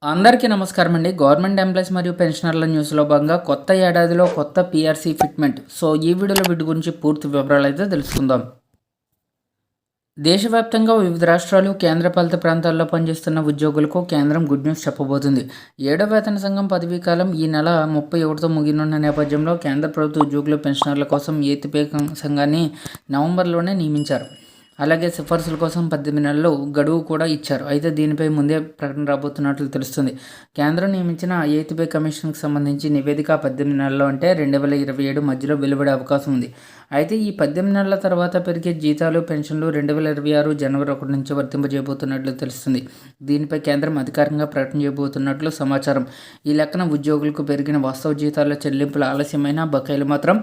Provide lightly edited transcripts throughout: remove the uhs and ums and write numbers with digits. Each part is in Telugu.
అందరికీ నమస్కారం అండి. గవర్నమెంట్ ఎంప్లాయీస్ మరియు పెన్షనర్ల న్యూస్లో భాగంగా కొత్త ఏడాదిలో కొత్త పీఆర్సీ ఫిట్మెంట్. ఈ వీడియోలో వీటి గురించి పూర్తి వివరాలు అయితే తెలుసుకుందాం. దేశవ్యాప్తంగా వివిధ రాష్ట్రాలు, కేంద్రపాలిత ప్రాంతాల్లో పనిచేస్తున్న ఉద్యోగులకు కేంద్రం గుడ్ న్యూస్ చెప్పబోతుంది. 7వ వేతన సంఘం పదవీ కాలం ఈ నెల 31తో ముగినున్న నేపథ్యంలో కేంద్ర ప్రభుత్వ ఉద్యోగులు, పెన్షనర్ల కోసం 8th పే సంఘాన్ని నవంబర్లోనే నియమించారు. అలాగే సిఫార్సుల కోసం 18 నెలలు గడువు కూడా ఇచ్చారు. అయితే దీనిపై ముందే ప్రకటన రాబోతున్నట్లు తెలుస్తుంది. కేంద్రం నియమించిన 8th పే కమిషన్కి సంబంధించి నివేదిక 18 నెలల్లో అంటే 2027 మధ్యలో వెలువడే అవకాశం ఉంది. అయితే ఈ 18 నెలల తర్వాత పెరిగే జీతాలు, పెన్షన్లు 2026 జనవరి 1 నుంచి వర్తింపజేయబోతున్నట్లు తెలుస్తుంది. దీనిపై కేంద్రం అధికారికంగా ప్రకటన చేయబోతున్నట్లు సమాచారం. ఈ లెక్కన ఉద్యోగులకు పెరిగిన వాస్తవ జీతాల చెల్లింపుల ఆలస్యమైన బకాయిలు మాత్రం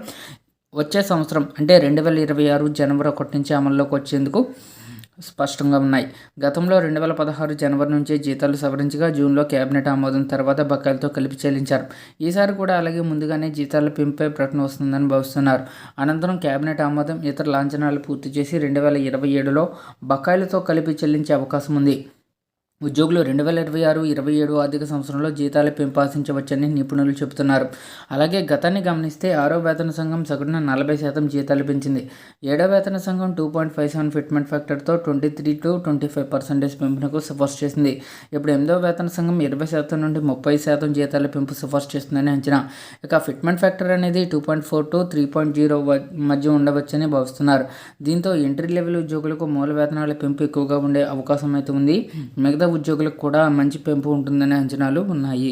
వచ్చే సంవత్సరం అంటే 2026 జనవరి 1 నుంచి అమల్లోకి వచ్చేందుకు స్పష్టంగా ఉన్నాయి. గతంలో 2016 జనవరి నుంచే జీతాలు సవరించగా జూన్లో కేబినెట్ ఆమోదం తర్వాత బకాయిలతో కలిపి చెల్లించారు. ఈసారి కూడా అలాగే ముందుగానే జీతాల పెంపుపై ప్రకటన వస్తుందని భావిస్తున్నారు. అనంతరం కేబినెట్ ఆమోదం, ఇతర లాంఛనాలు పూర్తి చేసి 2027లో బకాయిలతో కలిపి చెల్లించే అవకాశం ఉంది. ఉద్యోగులు 2026-27 ఆర్థిక సంవత్సరంలో జీతాల పెంపు ఆశించవచ్చని నిపుణులు చెబుతున్నారు. అలాగే గతాన్ని గమనిస్తే 6వ వేతన సంఘం సగటున 40% జీతాలు పెంచింది. 7వ వేతన సంఘం 2.57 ఫిట్మెంట్ ఫ్యాక్టర్తో 23 to 25% పెంపునకు సిఫార్సు చేసింది. ఇప్పుడు 8వ వేతన సంఘం 20% నుండి 30% జీతాల పెంపు సిఫార్సు చేస్తుందని అంచనా. ఇక ఫిట్మెంట్ ఫ్యాక్టర్ అనేది 2.4 to 3.0 మధ్య ఉండవచ్చని భావిస్తున్నారు. దీంతో ఎంట్రీ లెవెల్ ఉద్యోగులకు మూల వేతనాల పెంపు ఎక్కువగా ఉండే అవకాశం అయితే ఉంది. మిగతా ఉద్యోగులకు కూడా మంచి పెంపు ఉంటుందనే అంచనాలు ఉన్నాయి.